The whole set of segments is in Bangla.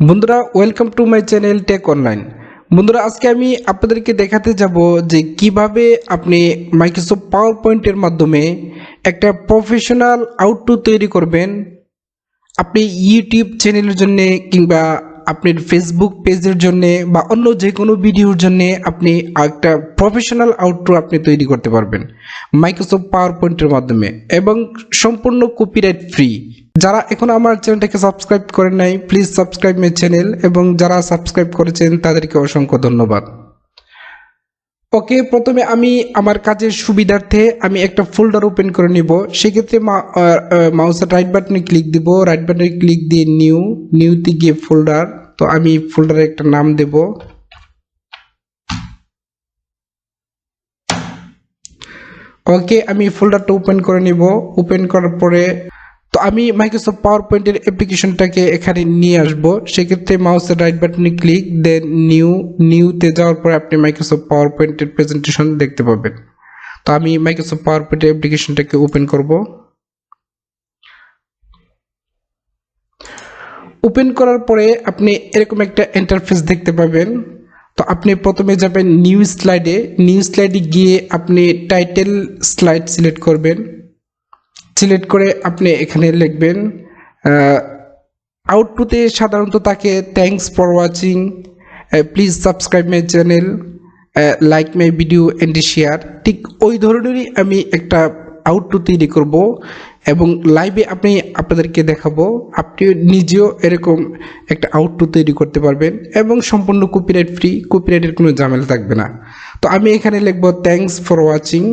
বন্ধুরা welcome to my channel tech online. বন্ধুরা আজকে আমি আপনাদেরকে দেখাতে যাব যে কিভাবে আপনি মাইক্রোসফট পাওয়ার পয়েন্টের মাধ্যমে একটা প্রফেশনাল আউটপুট তৈরি করবেন। আপনি ইউটিউব চ্যানেলের জন্য কিংবা আপনার ফেসবুক পেজের জন্য বা অন্য যে কোনো ভিডিওর জন্য আপনি একটা প্রফেশনাল আউটপুট আপনি তৈরি করতে পারবেন মাইক্রোসফট পাওয়ার পয়েন্টের মাধ্যমে এবং সম্পূর্ণ কপিরাইট ফ্রি। যারা এখন আমার চ্যানেলটাকে সাবস্ক্রাইব করেন নাই প্লিজ সাবস্ক্রাইব মাই চ্যানেল, এবং যারা সাবস্ক্রাইব করেছেন তাদেরকে অসংখ্য ধন্যবাদ। ওকে, প্রথমে আমি আমার কাজের সুবিধার্থে আমি একটা ফোল্ডার ওপেন করে নিব। সেক্ষেত্রে মাউসের রাইট বাটনে ক্লিক দিব, রাইট বাটনে ক্লিক দিয়ে নিউতে গিয়ে ফোল্ডার, তো আমি ফোল্ডারে একটা নাম দেব। ওকে, আমি ফোল্ডারটা ওপেন করে নিব। ওপেন করার পরে তো আমি মাইক্রোসফট পাওয়ার পয়েন্টের অ্যাপ্লিকেশনটাকে এখানে নিয়ে আসব। সেক্ষেত্রে মাউসের রাইট বাটনে ক্লিক দেন নিউতে যাওয়ার পরে আপনি মাইক্রোসফট পাওয়ার পয়েন্টের প্রেজেন্টেশন দেখতে পাবেন। তো আমি মাইক্রোসফট পাওয়ার পয়েন্টের অ্যাপ্লিকেশনটাকে ওপেন করব। ওপেন করার পরে আপনি এরকম একটা ইন্টারফেস দেখতে পাবেন। তো আপনি প্রথমে যাবেন নিউ স্লাইডে গিয়ে আপনি টাইটেল স্লাইড সিলেক্ট করবেন। সিলেক্ট করে আপনি এখানে লিখবেন আউটপুটে সাধারণত থাকে thanks for watching, please subscribe my channel, like my video and share. ঠিক ওই ধরনেরই আমি একটা আউটপুট তৈরি করব এবং লাইভে আপনাদেরকে দেখাবো। আপনি নিজেও এরকম একটা আউটপুট তৈরি করতে পারবেন এবং সম্পূর্ণ কপিরাইট ফ্রি, কপিরাইটের কোনো ঝামেলা থাকবে না। তো আমি এখানে লিখব থ্যাঙ্কস ফর ওয়াচিং।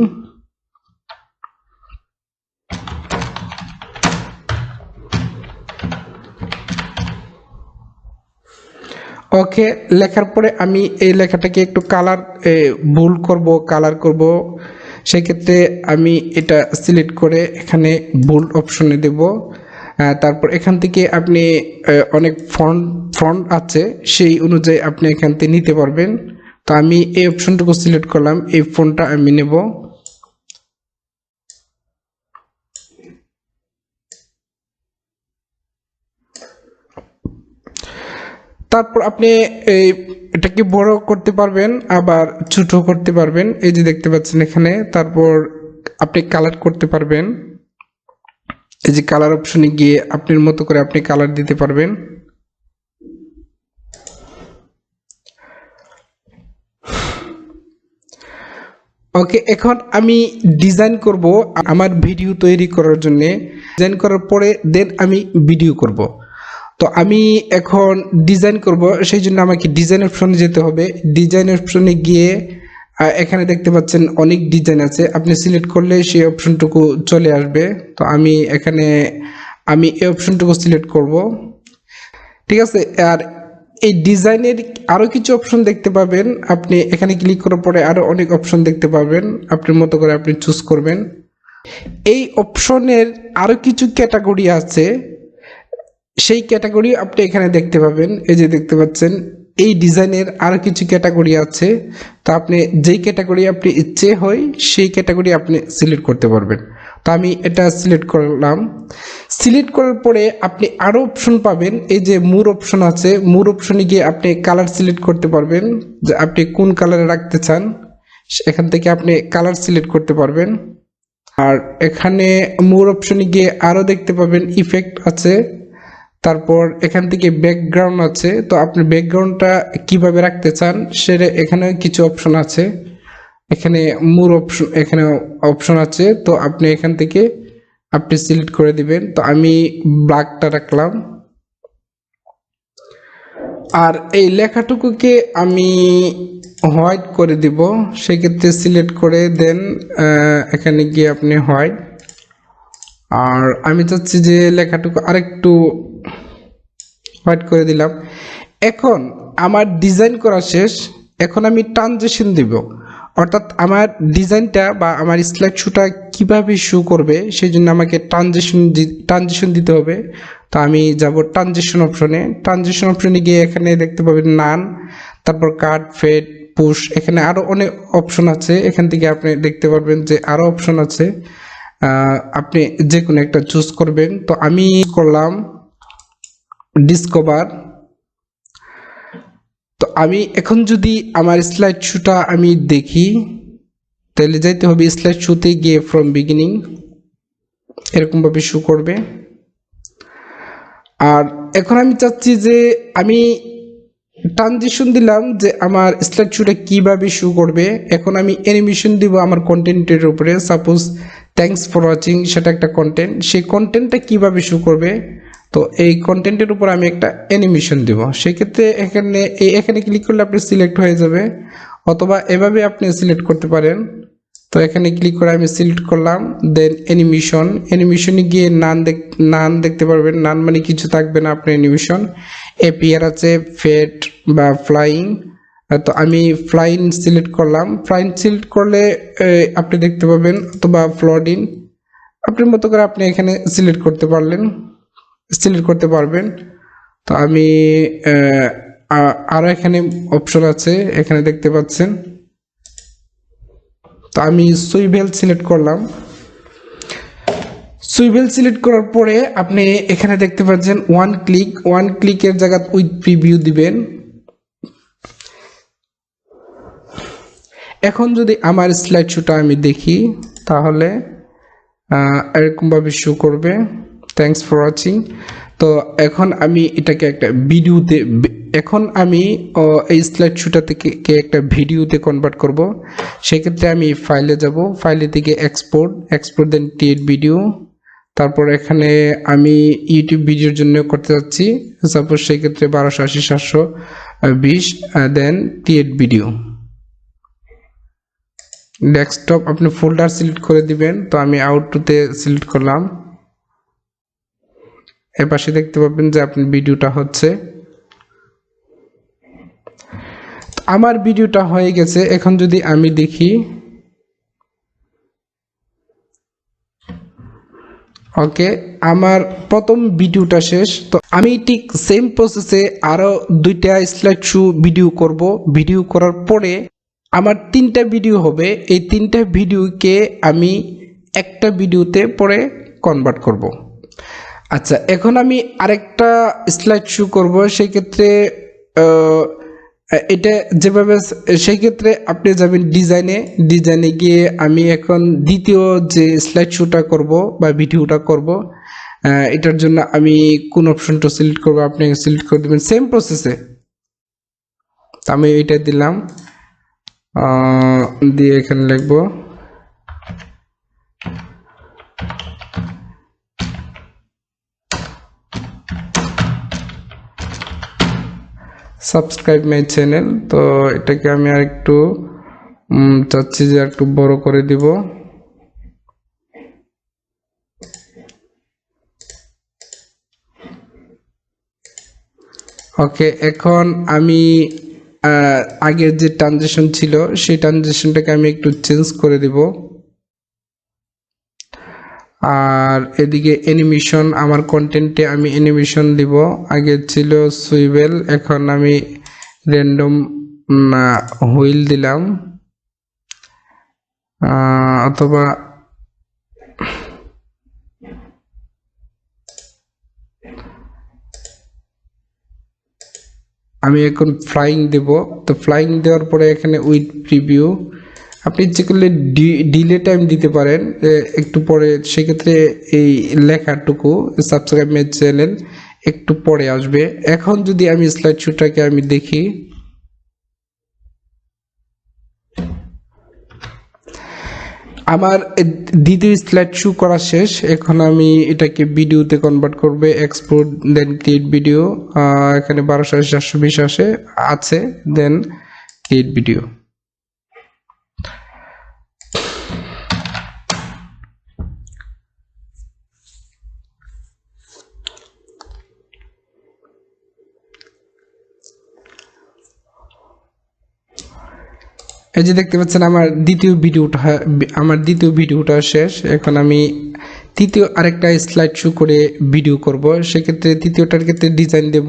ওকে, লেখার পরে আমি এই লেখাটাকে একটু কালার করব। সেক্ষেত্রে আমি এটা সিলেক্ট করে এখানে বোল্ড অপশনে দেব। তারপর এখান থেকে আপনি অনেক ফন্ট আছে, সেই অনুযায়ী আপনি এখান থেকে নিতে পারবেন। তো আমি এই অপশনটুকু সিলেক্ট করলাম, এই ফন্টটা আমি নেব। তারপর আপনি এটাকে বড় করতে পারবেন আবার ছোট করতে পারবেন, এই যে দেখতে পাচ্ছেন এখানে। তারপর আপনি কালার করতে পারবেন, এই যে কালার অপশনে গিয়ে আপনার মতো করে আপনি কালার দিতে পারবেন। ওকে, এখন আমি ডিজাইন করব আমার ভিডিও তৈরি করার জন্য। ডিজাইন করার পরে দেন আমি ভিডিও করব। তো আমি এখন ডিজাইন করব, সেই জন্য আমাকে ডিজাইন অপশনে যেতে হবে। ডিজাইন অপশনে গিয়ে এখানে দেখতে পাচ্ছেন অনেক ডিজাইন আছে, আপনি সিলেক্ট করলে সেই অপশনটুকু চলে আসবে। তো আমি এই অপশনটুকু সিলেক্ট করব, ঠিক আছে। আর এই ডিজাইনের আরও কিছু অপশন দেখতে পাবেন, আপনি এখানে ক্লিক করার পরে আরও অনেক অপশন দেখতে পাবেন, আপনার মতো করে আপনি চুজ করবেন। এই অপশনের আরও কিছু ক্যাটাগরি আছে, সেই ক্যাটাগরি আপনি এখানে দেখতে পাবেন। এই যে দেখতে পাচ্ছেন এই ডিজাইনের আরও কিছু ক্যাটাগরি আছে। তো আপনি যেই ক্যাটাগরি আপনি ইচ্ছে হয় সেই ক্যাটাগরি আপনি সিলেক্ট করতে পারবেন। তো আমি এটা সিলেক্ট করলাম। সিলেক্ট করার পরে আপনি আরও অপশন পাবেন, এই যে মোর অপশন আছে, মোর অপশনে গিয়ে আপনি কালার সিলেক্ট করতে পারবেন, যে আপনি কোন কালারে রাখতে চান। এখান থেকে আপনি কালার সিলেক্ট করতে পারবেন। আর এখানে মোর অপশনে গিয়ে আরও দেখতে পাবেন ইফেক্ট আছে। তারপর এখান থেকে ব্যাকগ্রাউন্ড আছে, তো আপনি ব্যাকগ্রাউন্ডটা কিভাবে রাখতে চান সেটা এখানে কিছু অপশন আছে। এখানে এখানে অপশন আছে, তো আপনি এখান থেকে আপনি সিলেক্ট করে দিবেন। তো আমি ব্ল্যাকটা রাখলাম। আর এই লেখাটুকুকে আমি হোয়াইট করে দিব, সেক্ষেত্রে সিলেক্ট করে দেন এখানে গিয়ে আপনি হোয়াইট। আর আমি চাচ্ছি যে লেখাটুকু আরেকটু হোয়াইট করে দিলাম। এখন আমার ডিজাইন করা শেষ, এখন আমি ট্রানজিশন দিব, অর্থাৎ আমার ডিজাইনটা বা আমার স্লাইড শোটা কীভাবে শো করবে সেই জন্য আমাকে ট্রানজিশন দিতে হবে। তো আমি যাব ট্রানজিশন অপশনে গিয়ে এখানে দেখতে পাবেন নান, তারপর কাট, ফেড, পুশ, এখানে আরও অনেক অপশন আছে। এখান থেকে আপনি দেখতে পারবেন যে আরও অপশন আছে, আপনি যে কোনো একটা চুজ করবেন। তো আমি করলাম ডিসকভার। আমি এখন যদি আমার স্লাইড শোটা আমি দেখি, তাহলে যাইতে হবে স্লাইড শোতে গিয়ে ফ্রম বিগিনিং, এরকম ভাবে শো করবে। আর এখন আমি চাচ্ছি যে আমি ট্রানজিশন দিলাম যে আমার স্লাইড শোটা কিভাবে শো করবে। এখন আমি অ্যানিমেশন দিব আমার কন্টেন্টের উপরে, সাপোজ থ্যাঙ্কস ফর ওয়াচিং, সেটা একটা কন্টেন্ট, সেই কন্টেন্টটা কিভাবে শো করবে। তো এই কন্টেন্টের উপর আমি একটা অ্যানিমেশন দিব। সেক্ষেত্রে এখানে ক্লিক করলে আপনি সিলেক্ট হয়ে যাবে, অথবা এভাবে আপনি সিলেক্ট করতে পারেন। তো এখানে ক্লিক করে আমি সিলেক্ট করলাম, দেন অ্যানিমেশনে গিয়ে নান দেখতে পারবেন। নান মানে কিছু থাকবে না আপনার অ্যানিমেশন। এপিয়ার আছে, ফেড বা ফ্লাইং। তো আমি ফ্লাইং সিলেক্ট করলাম। ফ্লাইং সিলেক্ট করলে আপনি দেখতে পাবেন, অথবা ফ্লোডিং, আপনার মতো করে আপনি এখানে সিলেক্ট করতে পারবেন। তো আমি আরও এখানে অপশন আছে, এখানে দেখতে পাচ্ছেন। তো আমি সুইভেল সিলেক্ট করলাম। সুইভেল সিলেক্ট করার পরে আপনি এখানে দেখতে পাচ্ছেন ওয়ান ক্লিকের জায়গা উইথ প্রিভিউ দিবেন। এখন যদি আমার স্লাইড শোটা আমি দেখি, তাহলে এরকমভাবে শো করবে, থ্যাঙ্কস ফর ওয়াচিং। তো এখন আমি এটাকে একটা ভিডিওতে, এখন আমি এই স্লাইড শোটা থেকে একটা ভিডিওতে কনভার্ট করব। সেক্ষেত্রে আমি ফাইলে যাব, ফাইলে থেকে এক্সপোর্ট দেন ক্রিয়েট ভিডিও। তারপর এখানে আমি ইউটিউব ভিডিওর জন্য করতে যাচ্ছি, সাপোজ সেক্ষেত্রে 1280-720, দেন ক্রিয়েট ভিডিও। ডেস্কটপ আপনি ফোল্ডার সিলেক্ট করে দিবেন। তো আমি আউটটুতে সিলেক্ট করলাম। এর পাশে দেখতে পাবেন যে আপনার ভিডিওটা হচ্ছে। আমার ভিডিওটা হয়ে গেছে। এখন যদি আমি দেখি, ওকে, আমার প্রথম ভিডিওটা শেষ। তো আমি ঠিক সেম প্রসেসে আরো 2টা স্লাইড শো ভিডিও করব। ভিডিও করার পরে আমার 3টা ভিডিও হবে। এই 3টা ভিডিওকে আমি একটা ভিডিওতে পরে কনভার্ট করব। আচ্ছা, এখন আমি আরেকটা স্লাইড শো করব। সেই ক্ষেত্রে এটা যেভাবে, সেই ক্ষেত্রে আপনি যাবেন ডিজাইনে গিয়ে আমি এখন দ্বিতীয় যে স্লাইড শোটা করব বা ভিডিওটা করব, এটার জন্য আমি কোন অপশনটা সিলেক্ট করব, আপনি সিলেক্ট করে দেবেন সেম প্রসেসে। আমি এটা দিলাম, দিয়ে এখানে লিখবো সাবস্ক্রাইব মাই চ্যানেল। তো এটাকে আমি আর একটু চাচ্ছি যে একটু বড় করে দিব। ওকে, এখন আমি আগের যে ট্রানজিশন ছিল সেই ট্রানজিশনটাকে আমি একটু চেঞ্জ করে দিব। আর এদিকে অ্যানিমেশন, আমার কন্টেন্টে আমি অ্যানিমেশন দিব। আগে ছিল সুইভেল, এখন আমি র্যান্ডম হুইল দিলাম, অথবা আমি এখন ফ্লাইং দেব। তো ফ্লাইং দেওয়ার পরে এখানে উইথ প্রিভিউ, আপনি ইচ্ছে করলে ডিলে টাইম দিতে পারেন একটু পরে। সেক্ষেত্রে এই লেখাটুকু সাবস্ক্রাইব মাই চ্যানেল একটু পরে আসবে। এখন যদি আমি স্লাইড শোটাকে আমি দেখি, আমার দ্বিতীয় স্লাইড শো করা শেষ। এখন আমি এটাকে ভিডিওতে কনভার্ট করবে, এক্সপোর্ট দেন ক্রিয়েট ভিডিও। এখানে 1280-720 আছে, দেন ক্রিয়েট ভিডিও। এই যে দেখতে পাচ্ছেন আমার দ্বিতীয় ভিডিওটা শেষ। এখন আমি তৃতীয় আরেকটা স্লাইড শো করে ভিডিও করব। সেক্ষেত্রে তৃতীয়টার ক্ষেত্রে ডিজাইন দেব।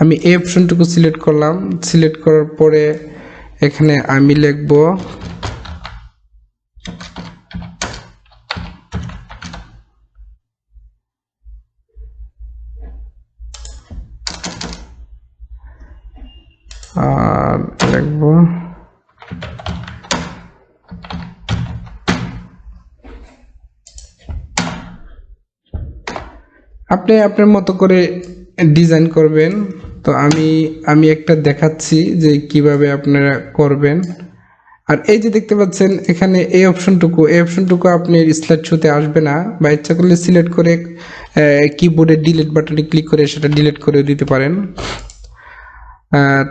আমি এই অপশনটুকু সিলেক্ট করলাম। সিলেক্ট করার পরে এখানে আমি লিখব আর লিখব আপনি আপনার মতো করে ডিজাইন করবেন। তো আমি একটা দেখাচ্ছি যে কিভাবে আপনারা করবেন। আর এই যে দেখতে পাচ্ছেন এখানে এই অপশনটুকু আপনার স্লাইড শোতে আসবে না, বা ইচ্ছা করলে সিলেক্ট করে কিবোর্ডে ডিলিট বাটনে ক্লিক করে সেটা ডিলিট করে দিতে পারেন।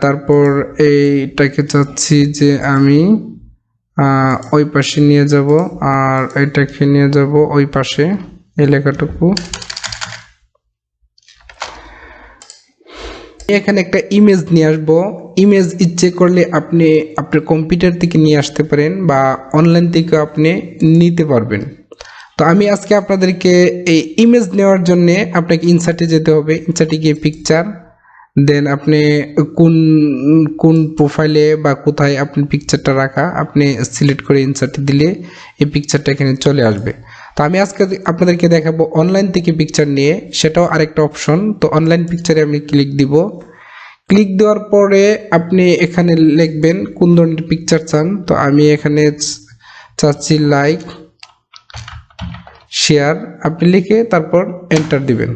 তারপর এইটাকে চাচ্ছি যে আমি ওই পাশে নিয়ে যাব, আর এটাকে নিয়ে যাব ওই পাশে, এই লেখাটুকু। এখানে একটা ইমেজ নিয়ে আসবো। ইমেজ ইচ্ছে করলে আপনি আপনার কম্পিউটার থেকে নিয়ে আসতে পারেন বা অনলাইন থেকে আপনি নিতে পারবেন। তো আমি আজকে আপনাদেরকে এই ইমেজ নেওয়ার জন্য আপনাকে ইনসার্টে যেতে হবে। ইনসার্টে গিয়ে পিকচার, দেন আপনি কোন কোন প্রোফাইলে বা কোথায় আপনি পিকচারটা রাখা আপনি সিলেক্ট করে ইনসার্টে দিলে এই পিকচারটা এখানে চলে আসবে। তো আমি আজকে আপনাদেরকে দেখাবো অনলাইন থেকে পিকচার নিয়ে, সেটাও আরেকটা অপশন। তো অনলাইন পিকচারে আমি ক্লিক দিব। ক্লিক দেওয়ার পরে আপনি এখানে লিখবেন কোন ধরনের পিকচার চান। তো আমি এখানে চাচ্ছি লাইক শেয়ার, আপনি লিখে তারপর এন্টার দিবেন।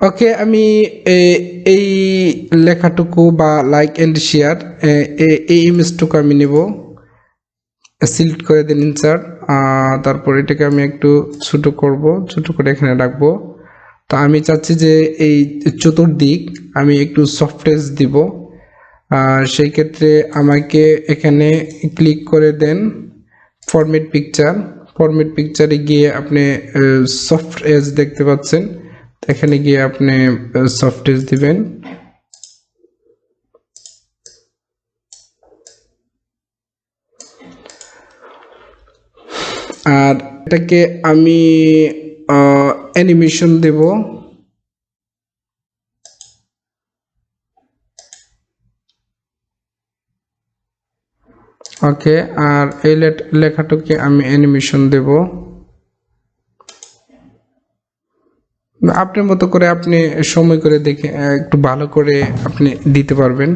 ওকে, আমি এই লেখাটুকু বা লাইক এন্ড শেয়ার এই ইমেজটুকু আমি নেব, সিলেক্ট করে দেন ইনসার্ট। তারপর এটাকে আমি একটু ছোট করব, ছোট করে এখানে রাখবো। তো আমি চাচ্ছি যে এই চতুর্দিক আমি একটু সফটনেস দিব। সেই ক্ষেত্রে আমাকে এখানে ক্লিক করে দেন ফরম্যাট পিকচার। ফরম্যাট পিকচারে গিয়ে আপনি সফট এজ দেখতে পাচ্ছেন, এখানে গিয়ে আপনি সফট এজ দিবেন। আর এটাকে আমি অ্যানিমেশন দেব। ওকে, আর এই লেখাটাকে আমি অ্যানিমেশন দেব। আপনার মতো করে আপনি সময় করে দেখে একটু ভালো করে আপনি দিতে পারবেন।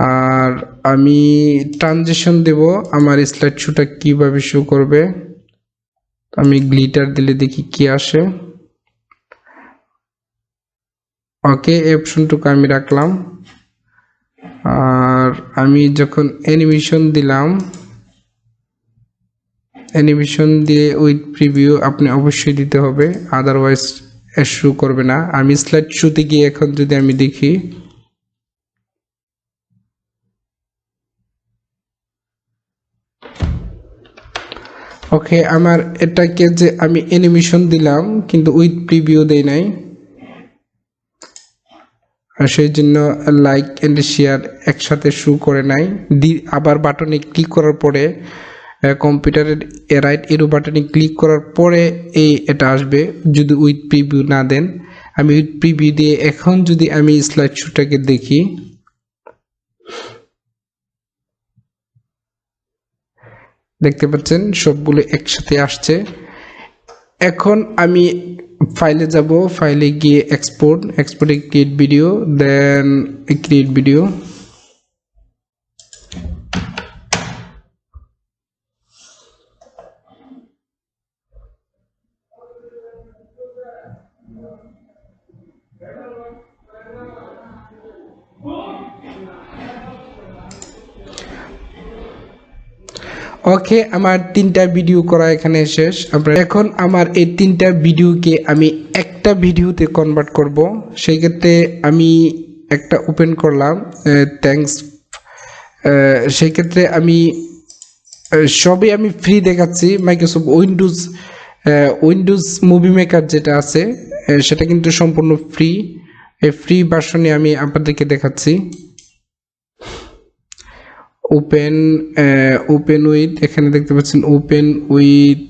আর আমি ট্রানজিশন দেব, আমার স্লাইড শোটা কিভাবে শো করবে। আমি গ্লিটার দিলে দেখি কি আসে। ওকে, এই অপশনটুকু আমি রাখলাম। আর আমি যখন অ্যানিমেশন দিলাম, অ্যানিমেশন দিয়ে উইথ প্রিভিউ আপনি অবশ্যই দিতে হবে, আদারওয়াইজ শো করবে না। আমি স্লাইড শোতে গিয়ে এখন যদি আমি দেখি, ওকে, আমার এটাকে যে আমি অ্যানিমেশন দিলাম কিন্তু উইথ প্রিভিউ দেই নাই, আর সেই জন্য লাইক এন্ড শেয়ার একসাথে শো করে নাই। আবার বাটনে ক্লিক করার পরে কম্পিউটারের রাইট এরো বাটনে ক্লিক করার পরে এটা আসবে যদি উইথ প্রিভিউ না দেন। আমি উইথ প্রিভিউ দিয়ে এখন যদি আমি স্লাইড শোটাকে দেখি, দেখতে পাচ্ছেন সবগুলো একসাথে আসছে। এখন আমি ফাইলে যাব, ফাইলে গিয়ে এক্সপোর্টে ক্রিয়েট ভিডিও, দেন ক্রিয়েট ভিডিও। ওকে, আমার 3টা ভিডিও করা এখানে শেষ। আপনারা এখন আমার এই 3টা ভিডিওকে আমি একটা ভিডিওতে কনভার্ট করব। সেই ক্ষেত্রে আমি একটা ওপেন করলাম, থ্যাঙ্কস। সেই ক্ষেত্রে আমি সবই আমি ফ্রি দেখাচ্ছি। মাইক্রোসফট উইন্ডোজ মুভি মেকার যেটা আছে সেটা কিন্তু সম্পূর্ণ ফ্রি। এই ফ্রি ভার্সনে আমি আপনাদেরকে দেখাচ্ছি। ওপেন উইথ, এখানে দেখতে পাচ্ছেন ওপেন উইথ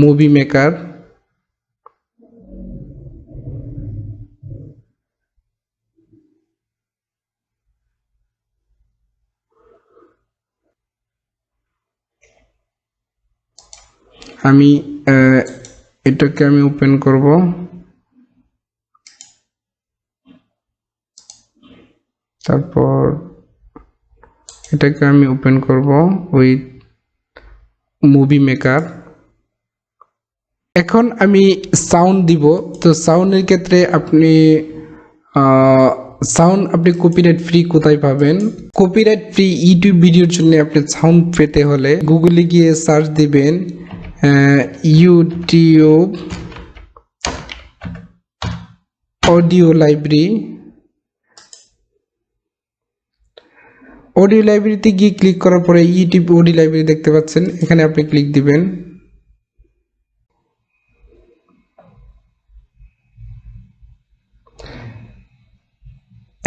মুভি মেকার। আমি এটাকে আমি ওপেন করব। তারপর এটাকে আমি ওপেন করব উইথ মুভি মেকার। এখন আমি সাউন্ড দিব। তো সাউন্ডের ক্ষেত্রে আপনি সাউন্ড আপনি কপিরাইট ফ্রি কোথায় পাবেন? কপিরাইট ফ্রি ইউটিউব ভিডিওর জন্য আপনি সাউন্ড পেতে হলে গুগলে গিয়ে সার্চ দিবেন ইউটিউব অডিও লাইব্রেরি। অডিও লাইব্রেরিতে গিয়ে ক্লিক করার পরে ইউটিউব অডিও লাইব্রেরি দেখতে পাচ্ছেন, এখানে আপনি ক্লিক দিবেন।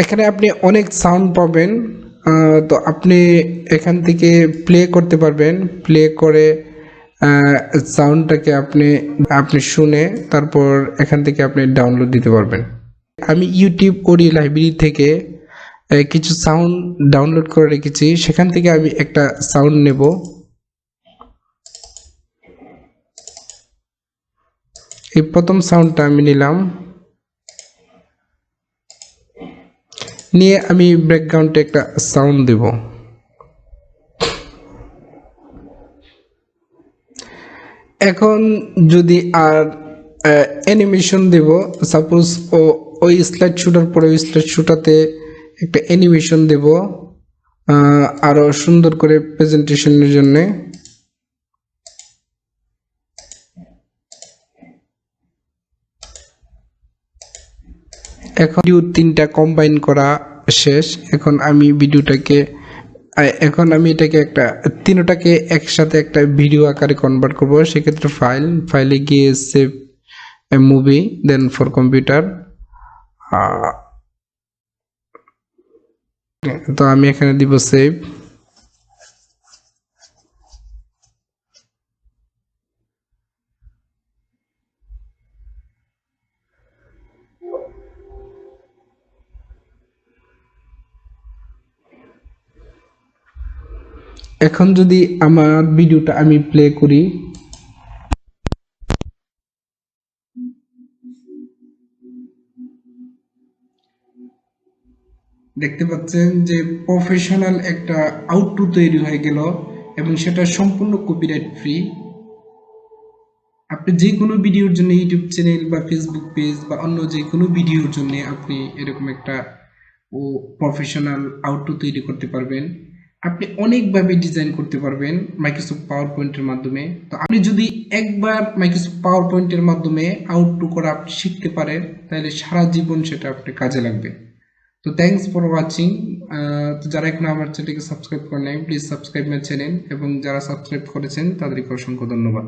এখানে আপনি অনেক সাউন্ড পাবেন। তো আপনি এখান থেকে প্লে করতে পারবেন। প্লে করে সাউন্ডটাকে আপনি শুনে তারপর এখান থেকে আপনি ডাউনলোড দিতে পারবেন। আমি ইউটিউব অডিও লাইব্রেরি থেকে কিছু সাউন্ড ডাউনলোড করে রেখেছি, সেখান থেকে আমি একটা সাউন্ড নেব। এই প্রথম সাউন্ডটা আমি নিলাম, নিয়ে আমি ব্যাকগ্রাউন্ডে একটা সাউন্ড দেব। এখন যদি আর অ্যানিমেশন দেব, সাপোজ ওই স্লাইড শুটার পরে ওই স্লাইড শুটাতে একটা অ্যানিমেশন দেব আরো সুন্দর করে প্রেজেন্টেশনের জন্য। এখন ভিডিও তিনটা কম্বাইন করা শেষ। এখন আমি এটাকে একটা তিনটাকে একসাথে একটা ভিডিও আকারে কনভার্ট করব। সেক্ষেত্রে ফাইলে গিয়ে save movie, then for computer. তো আমি এখানে দিব সেভ। এখন যদি আমার ভিডিওটা আমি প্লে করি, দেখতে পাচ্ছেন যে প্রফেশনাল একটা আউটপুট তৈরি হয়ে গেল এবং সেটা সম্পূর্ণ কপিরাইট ফ্রি। আপনি যে কোনো ভিডিওর জন্য ইউটিউব চ্যানেল বা ফেসবুক পেজ বা অন্য যে কোনো ভিডিওর জন্য আপনি এরকম একটা প্রফেশনাল আউটপুট তৈরি করতে পারবেন। আপনি অনেকভাবে ডিজাইন করতে পারবেন মাইক্রোসফট পাওয়ার পয়েন্টের মাধ্যমে। তো আপনি যদি একবার মাইক্রোসফট পাওয়ার পয়েন্টের মাধ্যমে আউটপুট করা আপনি শিখতে পারেন, তাহলে সারা জীবন সেটা আপনার কাজে লাগবে। তো থ্যাংকস ফর ওয়াচিং। তো যারা এখন আমার চ্যানেলকে সাবস্ক্রাইব করে নাই, প্লিজ সাবস্ক্রাইব মাই চ্যানেল, এবং যারা সাবস্ক্রাইব করেছেন তাদেরকে অসংখ্য ধন্যবাদ।